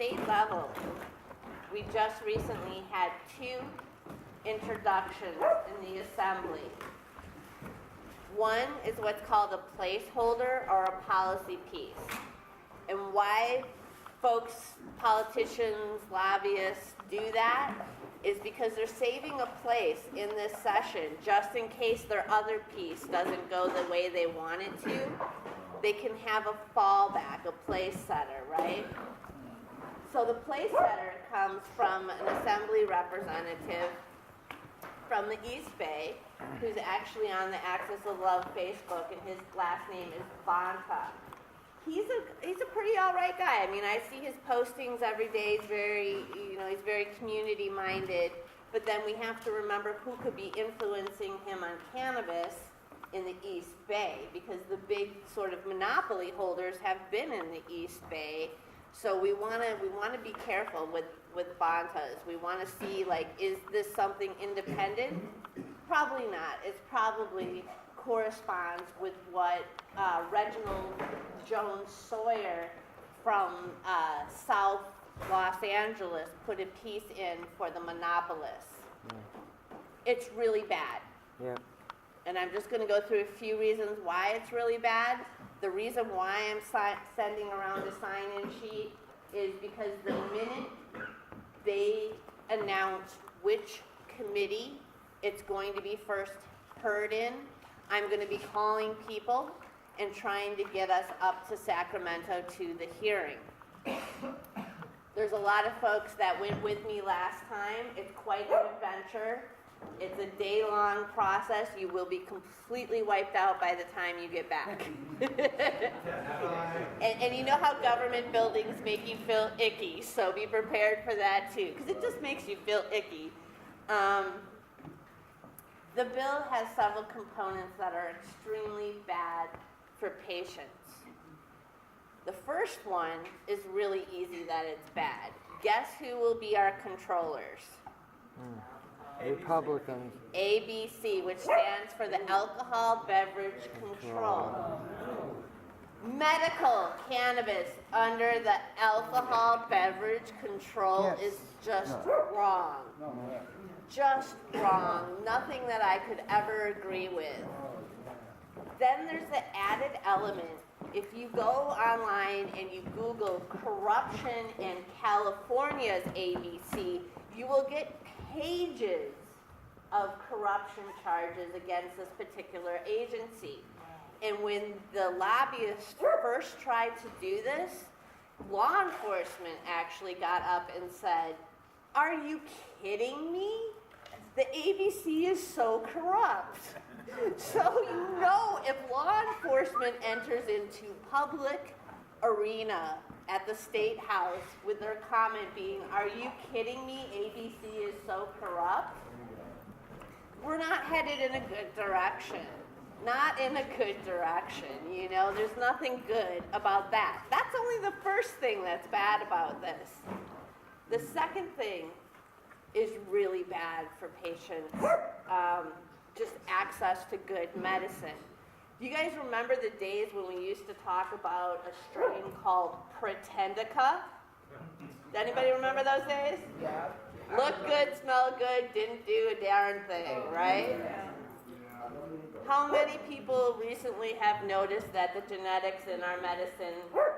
state level, we just recently had 2 introductions in the assembly. One is what's called a placeholder or a policy piece. And why folks, politicians, lobbyists do that is because they're saving a place in this session just in case their other piece doesn't go the way they want it to. They can have a fallback, a place setter, right? So the place setter comes from an assembly representative from the East Bay, who's actually on the Axis of Love Facebook, and his last name is Bonta. He's a pretty all right guy. I mean, I see his postings every day. He's very community minded. But then we have to remember who could be influencing him on cannabis in the East Bay, because the big sort of monopoly holders have been in the East Bay. So we want to be careful with Bontas. We want to see, like, is this something independent? Probably not. It's probably corresponds with what Reginald Jones Sawyer from South Los Angeles put a piece in for the monopolists. It's really bad. Yeah. And I'm just going to go through a few reasons why it's really bad. The reason why I'm sending around a sign-in sheet is because the minute they announce which committee it's going to be first heard in, I'm going to be calling people and trying to get us up to Sacramento to the hearing. There's a lot of folks that went with me last time. It's quite an adventure. It's a day-long process. You will be completely wiped out by the time you get back. and you know how government buildings make you feel icky, so be prepared for that too, because it just makes you feel icky. The bill has several components that are extremely bad for patients. The first one is really easy that it's bad. Guess who will be our controllers? Republicans. ABC, which stands for the Alcohol Beverage Control. Medical cannabis under the Alcohol Beverage Control is just wrong. Just wrong. Nothing that I could ever agree with. Then there's the added element. If you go online and you Google corruption in California's ABC, you will get pages of corruption charges against this particular agency. And when the lobbyists first tried to do this, law enforcement actually got up and said, "Are you kidding me? The ABC is so corrupt." So you know, if law enforcement enters into public arena at the State House with their comment being, "Are you kidding me? ABC is so corrupt," we're not headed in a good direction. Not in a good direction, you know. There's nothing good about that. That's only the first thing that's bad about this. The second thing is really bad for patients, just access to good medicine. Do you guys remember the days when we used to talk about a strain called Pretendica? Does anybody remember those days? Yeah. Look good, smell good, didn't do a darn thing, right? How many people recently have noticed that the genetics in our medicine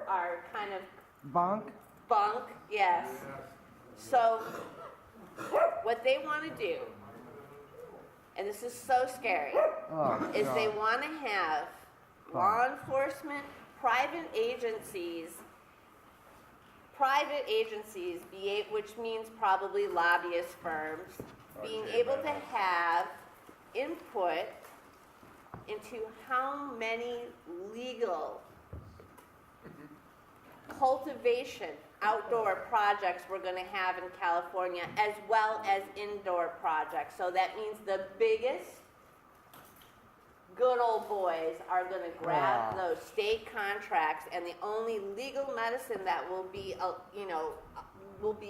are kind of Bonk? bunk? Yes. So what they want to do, and this is so scary, is they want to have law enforcement, private agencies, which means probably lobbyist firms, being able to have input into how many legal cultivation outdoor projects we're going to have in California, as well as indoor projects. So that means the biggest good old boys are going to grab those state contracts, and the only legal medicine that will be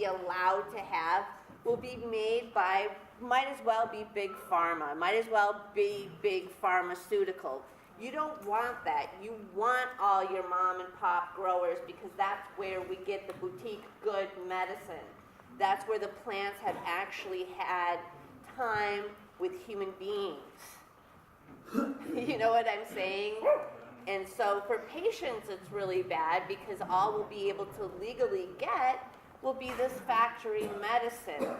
allowed to have will be made by, might as well be big pharma, might as well be big pharmaceutical. You don't want that. You want all your mom and pop growers because that's where we get the boutique good medicine. That's where the plants have actually had time with human beings. You know what I'm saying? And so for patients, it's really bad because all we'll be able to legally get will be this factory medicine.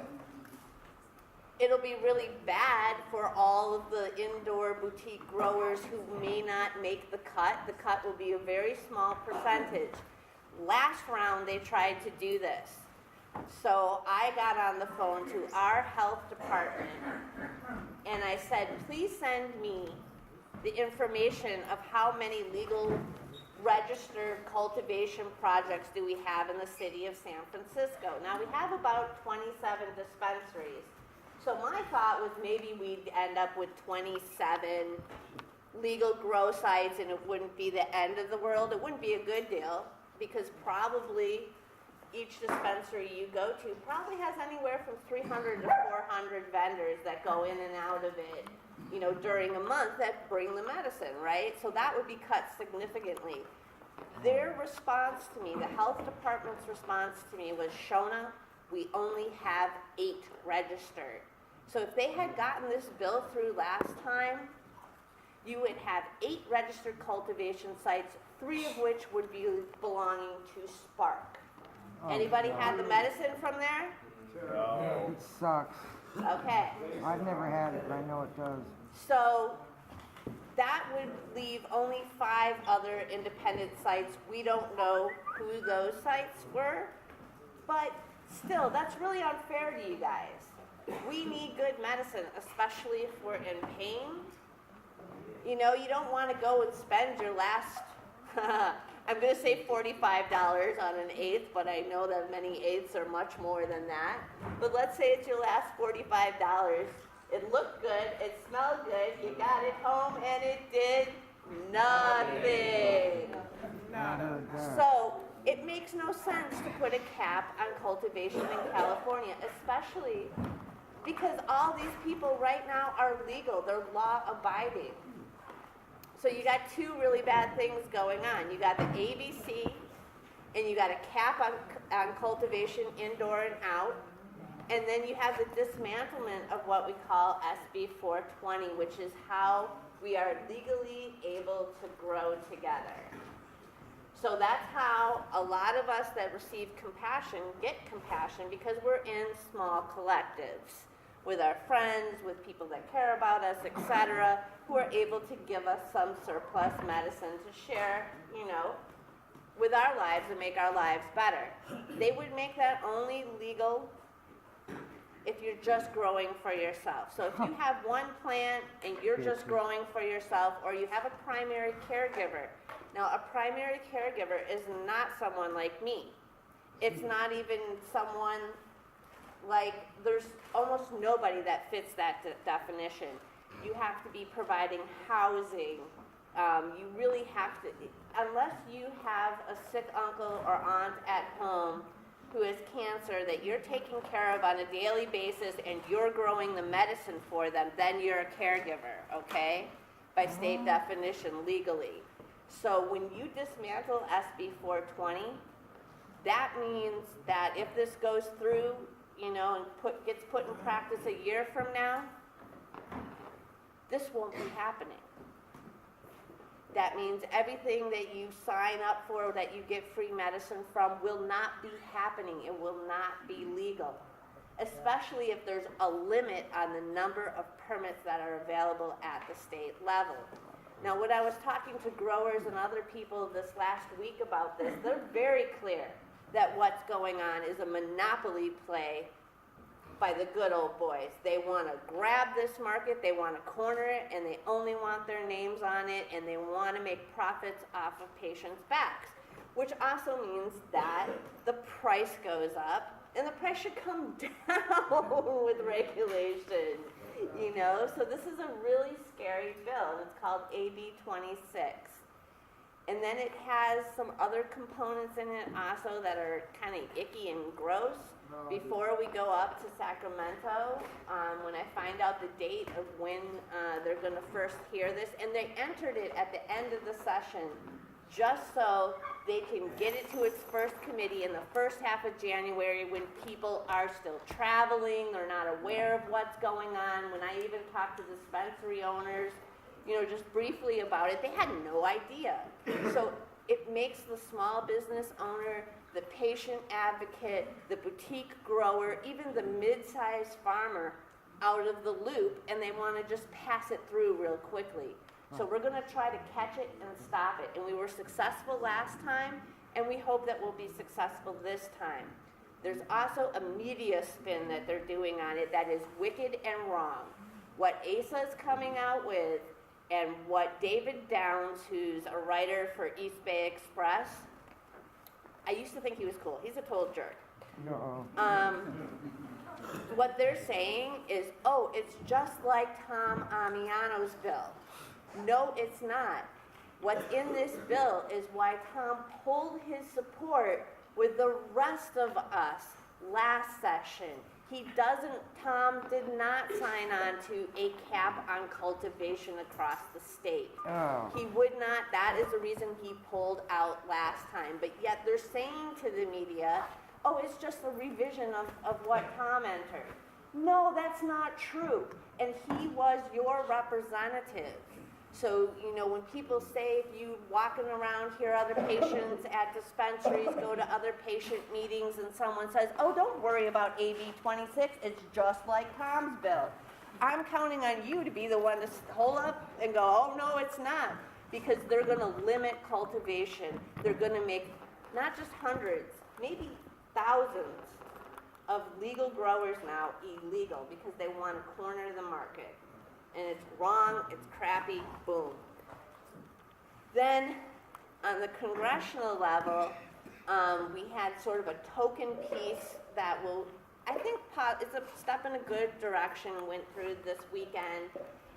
It'll be really bad for all of the indoor boutique growers who may not make the cut. The cut will be a very small percentage. Last round, they tried to do this. So I got on the phone to our health department and I said, please send me the information of how many legal registered cultivation projects do we have in the city of San Francisco. Now we have about 27 dispensaries. So my thought was maybe we'd end up with 27 legal grow sites and it wouldn't be the end of the world. It wouldn't be a good deal because probably each dispensary you go to probably has anywhere from 300 to 400 vendors that go in and out of it, you know, during a month that bring the medicine, right? So that would be cut significantly. Their response to me, the health department's response to me was, Shona, we only have 8 registered. So if they had gotten this bill through last time, you would have 8 registered cultivation sites, 3 of which would be belonging to Spark. Anybody had the medicine from there? No. It sucks. Okay. I've never had it, but I know it does. So that would leave only 5 other independent sites. We don't know who those sites were, but still, that's really unfair to you guys. We need good medicine, especially if we're in pain. You know, you don't want to go and spend your last, I'm going to say $45 on an eighth, but I know that many eighths are much more than that. But let's say it's your last $45. It looked good, it smelled good, you got it home, and it did nothing. So it makes no sense to put a cap on cultivation in California, especially because all these people right now are legal, they're law-abiding. So you got 2 really bad things going on. You got the ABC, and you got a cap on cultivation indoor and out, and then you have the dismantlement of what we call SB 420, which is how we are legally able to grow together. So that's how a lot of us that receive compassion get compassion, because we're in small collectives with our friends, with people that care about us, etc., who are able to give us some surplus medicine to share, you know, with our lives and make our lives better. They would make that only legal if you're just growing for yourself. So if you have one plant and you're just growing for yourself, or you have a primary caregiver. Now, a primary caregiver is not someone like me. It's not even someone like, there's almost nobody that fits that definition. You have to be providing housing. You really have to, unless you have a sick uncle or aunt at home who has cancer that you're taking care of on a daily basis and you're growing the medicine for them, then you're a caregiver, okay? By state definition, legally. So when you dismantle SB 420, that means that if this goes through, you know, and gets put in practice a year from now, this won't be happening. That means everything that you sign up for, that you get free medicine from, will not be happening. It will not be legal, especially if there's a limit on the number of permits that are available at the state level. Now, when I was talking to growers and other people this last week about this, they're very clear that what's going on is a monopoly play by the good old boys. They want to grab this market, they want to corner it, and they only want their names on it, and they want to make profits off of patients' backs, which also means that the price goes up, and the price should come down with regulation, you know? So this is a really scary bill, and it's called AB 26. And then it has some other components in it also that are kind of icky and gross. Before we go up to Sacramento, when I find out the date of when they're going to first hear this, and they entered it at the end of the session just so they can get it to its first committee in the first half of January when people are still traveling, they're not aware of what's going on. When I even talked to dispensary owners, just briefly about it, they had no idea. So it makes the small business owner, the patient advocate, the boutique grower, even the mid-sized farmer out of the loop, and they want to just pass it through real quickly. So we're going to try to catch it and stop it. And we were successful last time, and we hope that we'll be successful this time. There's also a media spin that they're doing on it that is wicked and wrong. What ASA is coming out with, and what David Downs, who's a writer for East Bay Express, I used to think he was cool. He's a total jerk. No. What they're saying is, oh, it's just like Tom Amiano's bill. No, it's not. What's in this bill is why Tom pulled his support with the rest of us last session. Tom did not sign on to a cap on cultivation across the state. Oh. He would not, that is the reason he pulled out last time. But yet they're saying to the media, oh, it's just a revision of what Tom entered. No, that's not true. And he was your representative. So, when people say, if you walking around, hear other patients at dispensaries, go to other patient meetings, and someone says, oh, don't worry about AB 26, it's just like Tom's bill. I'm counting on you to be the one to hold up and go, oh, no, it's not. Because they're going to limit cultivation. They're going to make not just hundreds, maybe thousands of legal growers now illegal because they want to corner the market. And it's wrong, it's crappy, boom. Then, on the congressional level, we had sort of a token piece that will, I think, it's a step in a good direction, went through this weekend,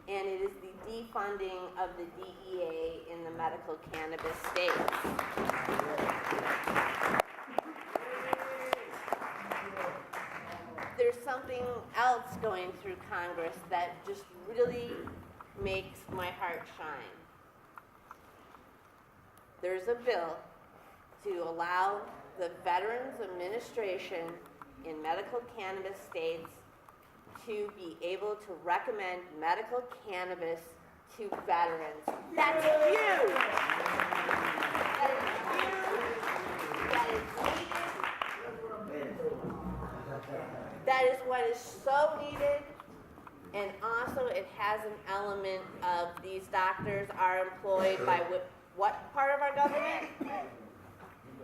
and it is the defunding of the DEA in the medical cannabis states. There's something else going through Congress that just really makes my heart shine. There's a bill to allow the Veterans Administration in medical cannabis states to be able to recommend medical cannabis to veterans. That's huge! That is huge! That is needed. That is what is so needed, and also it has an element of these doctors are employed by what part of our government?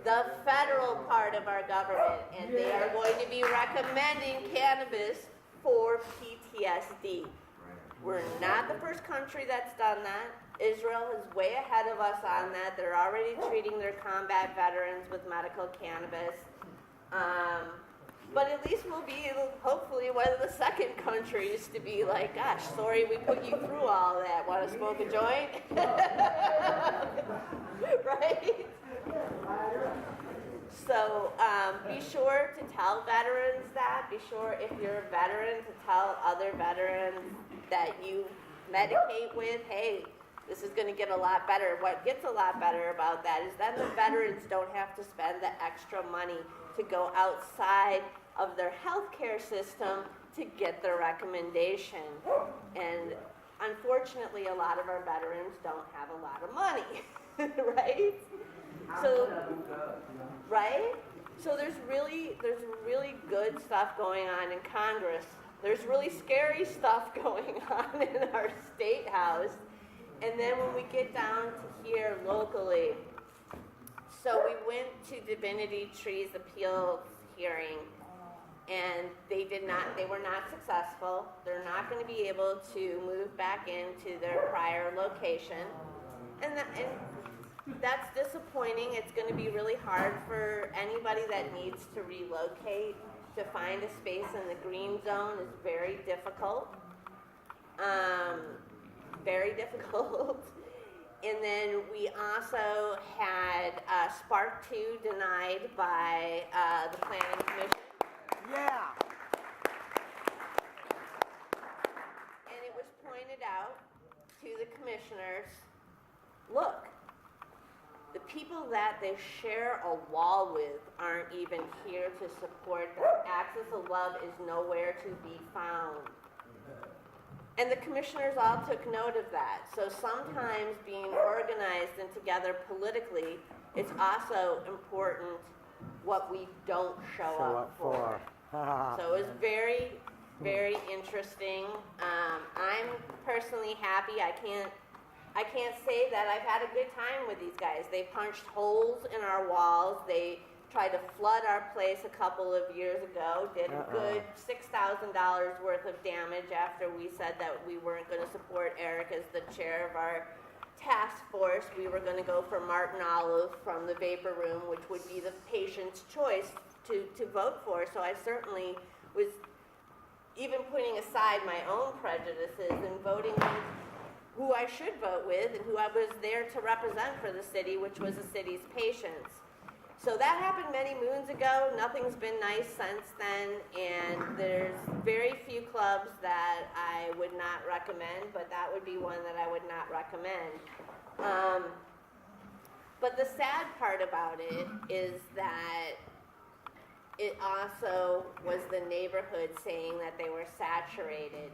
The federal part of our government, and they are going to be recommending cannabis for PTSD. We're not the first country that's done that. Israel is way ahead of us on that. They're already treating their combat veterans with medical cannabis. But at least we'll be, hopefully, one of the second countries to be like, gosh, sorry we put you through all that. Want to smoke a joint? Right? So be sure to tell veterans that. Be sure, if you're a veteran, to tell other veterans that you medicate with, hey, this is going to get a lot better. What gets a lot better about that is then the veterans don't have to spend the extra money to go outside of their healthcare system to get their recommendation. And unfortunately, a lot of our veterans don't have a lot of money, right? So, right? So there's really good stuff going on in Congress. There's really scary stuff going on in our state house. And then when we get down to here locally, so we went to Divinity Tree's appeals hearing, and they were not successful. They're not going to be able to move back into their prior location. And that's disappointing. It's going to be really hard for anybody that needs to relocate. To find a space in the green zone is very difficult. Very difficult. And then we also had Spark 2 denied by the Planning Commission. Yeah. And it was pointed out to the commissioners, look, the people that they share a wall with aren't even here to support them. Access of Love is nowhere to be found. And the commissioners all took note of that. So sometimes being organized and together politically, it's also important what we don't show up for. So it was very, very interesting. I'm personally happy. I can't say that I've had a good time with these guys. They punched holes in our walls. They tried to flood our place a couple of years ago, did a good $6,000 worth of damage after we said that we weren't going to support Eric as the chair of our task force. We were going to go for Martin Olive from the Vapor Room, which would be the patient's choice to vote for. So I certainly was, even putting aside my own prejudices and voting with who I should vote with and who I was there to represent for the city, which was the city's patients. So that happened many moons ago. Nothing's been nice since then, and there's very few clubs that I would not recommend, but that would be one that I would not recommend. But the sad part about it is that it also was the neighborhood saying that they were saturated.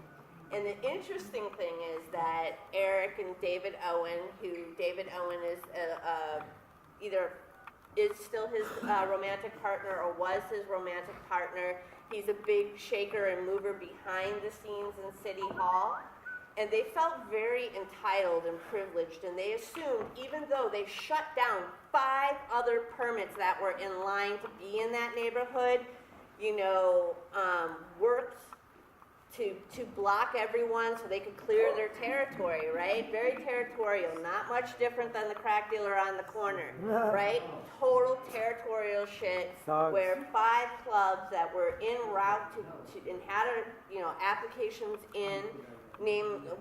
And the interesting thing is that Eric and David Owen, who David Owen is either is still his romantic partner or was his romantic partner. He's a big shaker and mover behind the scenes in City Hall. And they felt very entitled and privileged, and they assumed, even though they shut down 5 other permits that were in line to be in that neighborhood, worked to block everyone so they could clear their territory, right? Very territorial, not much different than the crack dealer on the corner, right? Total territorial shit, Thugs. where 5 clubs that were en route to and had applications in.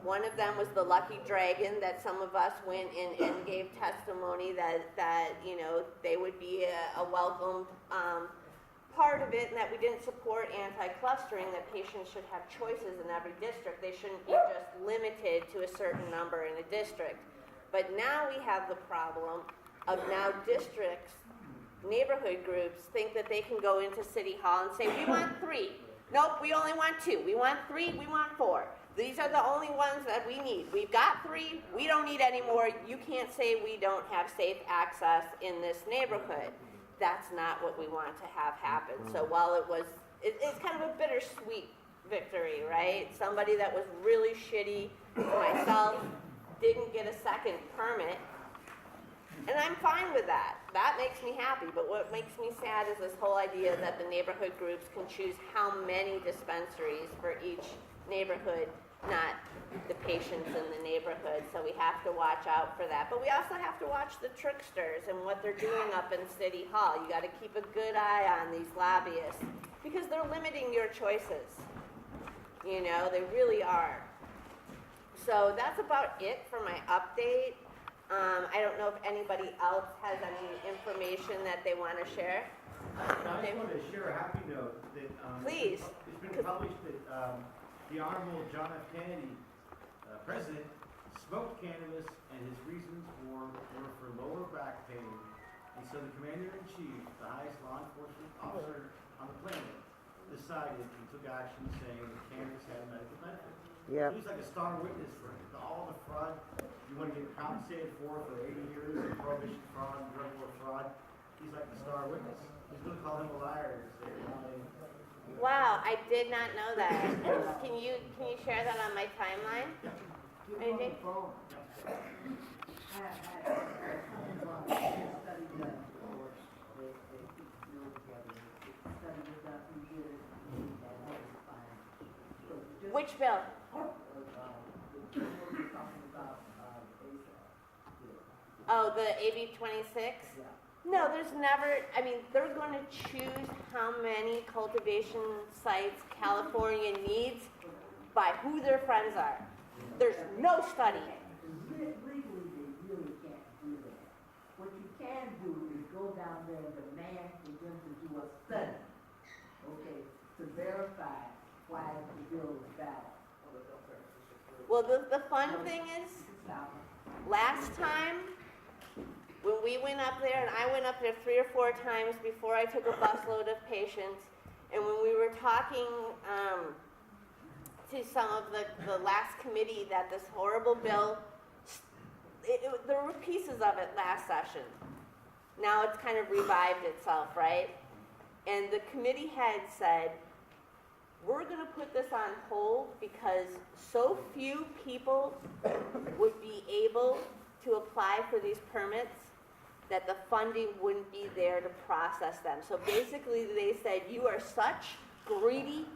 One of them was the Lucky Dragon, that some of us went in and gave testimony that they would be a welcomed part of it, and that we didn't support anti-clustering, that patients should have choices in every district. They shouldn't be just limited to a certain number in a district. But now we have the problem of now districts, neighborhood groups think that they can go into City Hall and say, we want 3. Nope, we only want 2. We want 3, we want 4. These are the only ones that we need. We've got 3, we don't need any more. You can't say we don't have safe access in this neighborhood. That's not what we want to have happen. So while it's kind of a bittersweet victory, right? Somebody that was really shitty, myself, didn't get a second permit, and I'm fine with that. That makes me happy, but what makes me sad is this whole idea that the neighborhood groups can choose how many dispensaries for each neighborhood, not the patients in the neighborhood. So we have to watch out for that. But we also have to watch the tricksters and what they're doing up in City Hall. You got to keep a good eye on these lobbyists because they're limiting your choices. They really are. So that's about it for my update. I don't know if anybody else has any information that they want to share. I just wanted to share a happy note that Please. It's been published that the Honorable John F. Kennedy, President, smoked cannabis, and his reasons were for lower back pain. And so the Commander-in-Chief, the highest law enforcement officer on the planet, decided and took action saying that cannabis had a medical benefit. Yeah. He's like a star witness for all the fraud you want to get compensated for 80 years of prohibition fraud, drug war fraud. He's like the star witness. He's going to call him a liar and say, Wow, I did not know that. Can you share that on my timeline? Anything? Which bill? Oh, the AB 26? No, there's never, they're going to choose how many cultivation sites California needs by who their friends are. There's no study. bill is valid. Well, the fun thing is, last time, when we went up there, and I went up there 3 or 4 times before I took a busload of patients, and when we were talking to some of the last committee that this horrible bill, there were pieces of it last session. Now it's kind of revived itself, right? And the committee had said, we're going to put this on hold because so few people would be able to apply for these permits that the funding wouldn't be there to process them. So basically they said, you are such greedy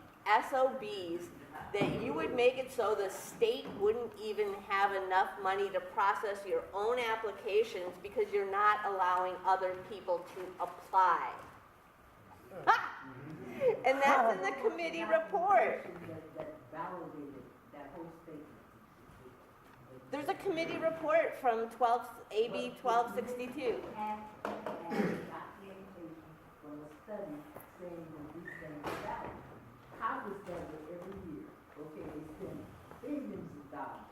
SOBs that you would make it so the state wouldn't even have enough money to process your own applications because you're not allowing other people to apply. Ha! And that's in the committee report. That validated that whole statement. There's a committee report from AB 1262. And documentation from a study saying that these things are valid. Congress does it every year. Okay, they spend billions of dollars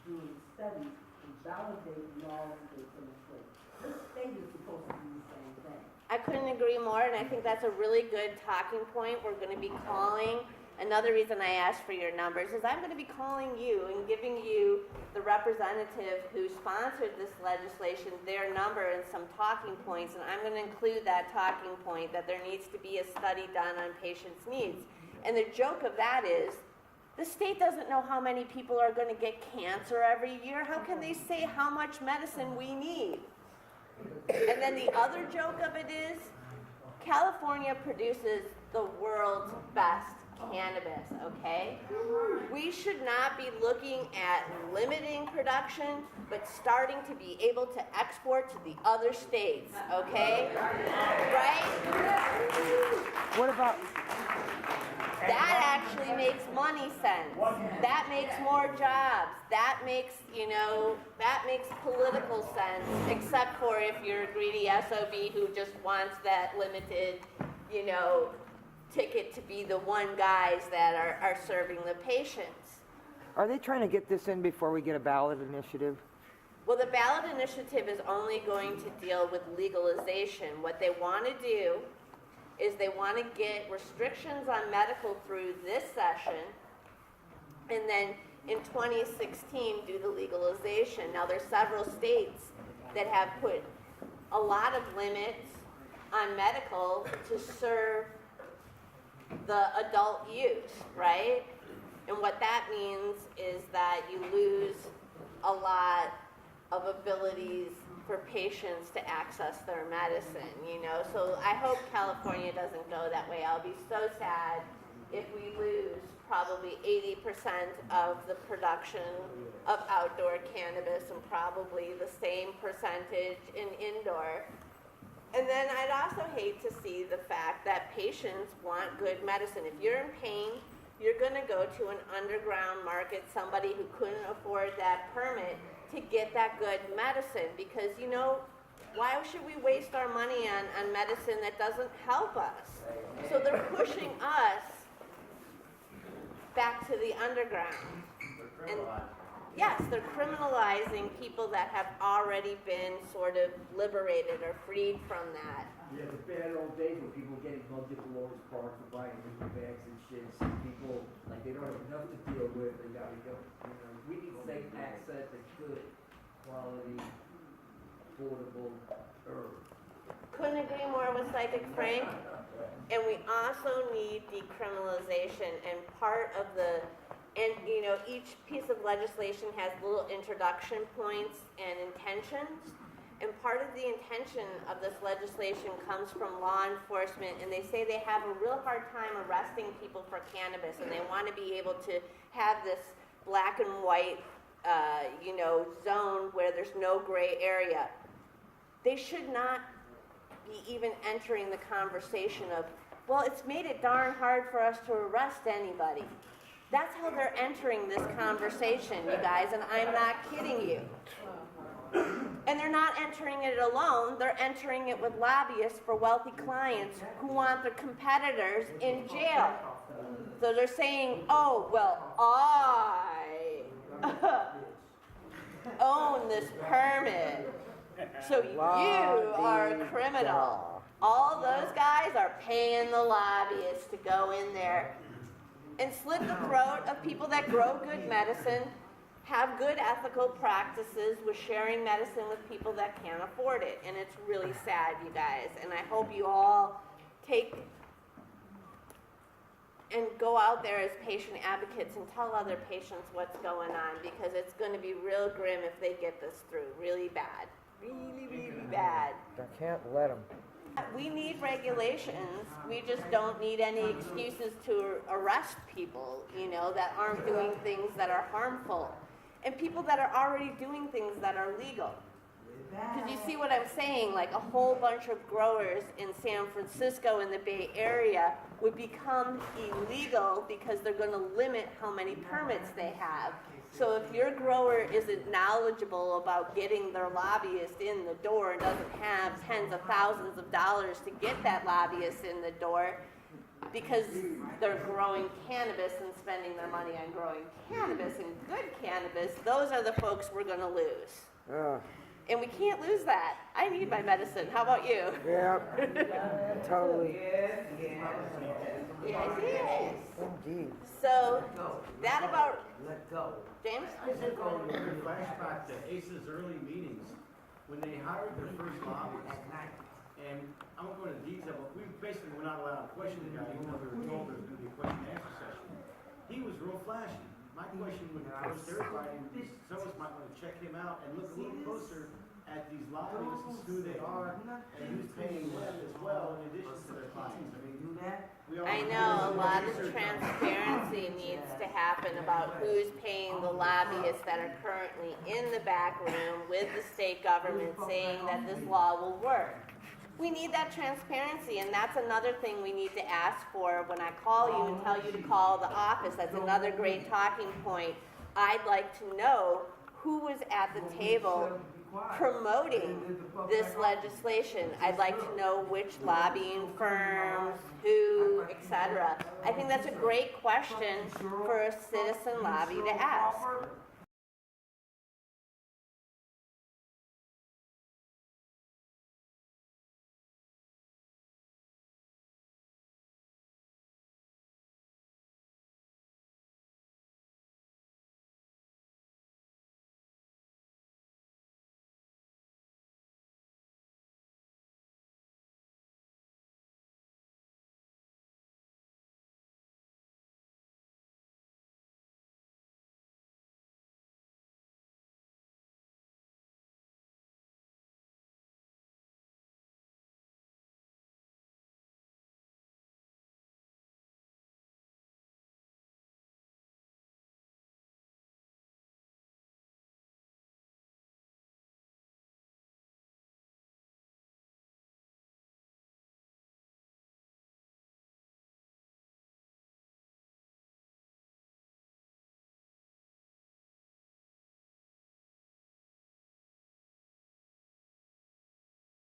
doing studies to validate laws that they put in place. This state is supposed to do the same thing. I couldn't agree more, and I think that's a really good talking point. We're going to be calling. Another reason I asked for your numbers is I'm going to be calling you and giving you the representative who sponsored this legislation, their number and some talking points, and I'm going to include that talking point that there needs to be a study done on patients' needs. And the joke of that is, the state doesn't know how many people are going to get cancer every year. How can they say how much medicine we need? And then the other joke of it is, California produces the world's best cannabis, okay? We should not be looking at limiting production, but starting to be able to export to the other states, okay? Right? What about, That actually makes money sense. That makes more jobs. That makes, that makes political sense, except for if you're a greedy SOB who just wants that limited, ticket to be the one guys that are serving the patients. are they trying to get this in before we get a ballot initiative? Well, the ballot initiative is only going to deal with legalization. What they want to do is they want to get restrictions on medical through this session, and then in 2016 do the legalization. Now, there's several states that have put a lot of limits on medical to serve the adult use, right? And what that means is that you lose a lot of abilities for patients to access their medicine, So I hope California doesn't go that way. I'll be so sad if we lose probably 80% of the production of outdoor cannabis and probably the same percentage in indoor. And then I'd also hate to see the fact that patients want good medicine. If you're in pain, you're going to go to an underground market, somebody who couldn't afford that permit, to get that good medicine, because why should we waste our money on medicine that doesn't help us? So they're pushing us back to the underground. And yes, they're criminalizing people that have already been sort of liberated or freed from that. Yeah, the bad old days when people were getting mugged at the Lotus Park for buying liquor bags and shit. Some people, they don't have enough to deal with. They gotta go. We need safe access to good, quality, affordable herbs. Couldn't agree more with Psychic Frank. And we also need decriminalization, and part of each piece of legislation has little introduction points and intentions. And part of the intention of this legislation comes from law enforcement, and they say they have a real hard time arresting people for cannabis, and they want to be able to have this black and white, zone where there's no gray area. They should not be even entering the conversation of, well, it's made it darn hard for us to arrest anybody. That's how they're entering this conversation, you guys, and I'm not kidding you. And they're not entering it alone, they're entering it with lobbyists for wealthy clients who want their competitors in jail. So they're saying, oh, well, I own this permit, so you are a criminal. All those guys are paying the lobbyists to go in there and slit the throat of people that grow good medicine, have good ethical practices with sharing medicine with people that can't afford it. And it's really sad, you guys. And I hope you all take and go out there as patient advocates and tell other patients what's going on, because it's going to be real grim if they get this through. Really bad. Really, really bad. I can't let them. We need regulations. We just don't need any excuses to arrest people, that aren't doing things that are harmful. And people that are already doing things that are legal. Because you see what I'm saying? Like a whole bunch of growers in San Francisco in the Bay Area would become illegal because they're going to limit how many permits they have. So if your grower isn't knowledgeable about getting their lobbyist in the door and doesn't have tens of thousands of dollars to get that lobbyist in the door because they're growing cannabis and spending their money on growing cannabis and good cannabis, those are the folks we're going to lose. And we can't lose that. I need my medicine. How about you? Yeah, totally. Yes, yes. Indeed. So, that about, Let go. James? I just want to flashback to ACE's early meetings, when they hired their first lobbyist. And I won't go into detail, but we basically were not allowed to question the guy, even though we were told there was going to be a question and answer session. He was real flashy. My question would goes to everybody, some of us might want to check him out and look a little closer at these lobbyists, who they are, and who's paying them as well, in addition to their clients. I mean, we all I know a lot of transparency needs to happen about who's paying the lobbyists that are currently in the back room with the state government saying that this law will work. We need that transparency, and that's another thing we need to ask for when I call you and tell you to call the office. That's another great talking point. I'd like to know who was at the table promoting this legislation. I'd like to know which lobbying firms, who, etc. I think that's a great question for a citizen lobby to ask.